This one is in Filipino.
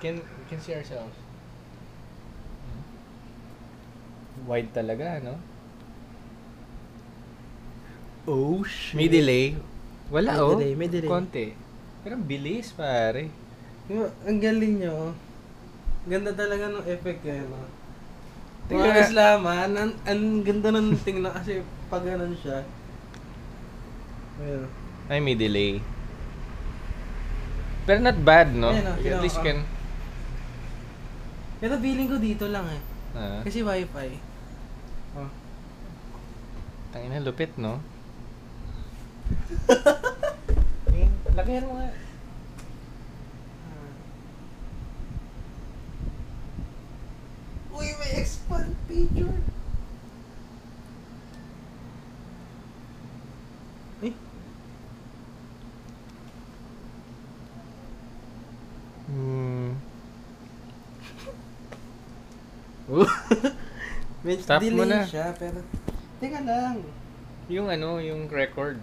We can see ourselves. Wide talaga, no? Oh, shit. May delay. Wala, May delay. Konti. Pero ang bilis, pare. Ang galing nyo. Ganda talaga ng effect eh, no? Teka Mga nga. Islaman, ang ganda ng tingnan kasi pag ganun siya. Ayun. Ay, may delay. Pero not bad, no? Ayan, At least ka. can... Pero feeling ko dito lang eh. Ah, Kasi wifi. Oh. tangina, lupit, no? Tingin, lakihan mo nga. Uy, may expand picture. Eh? May Stop mo delay na. siya, pero... Teka lang. Yung ano, yung record.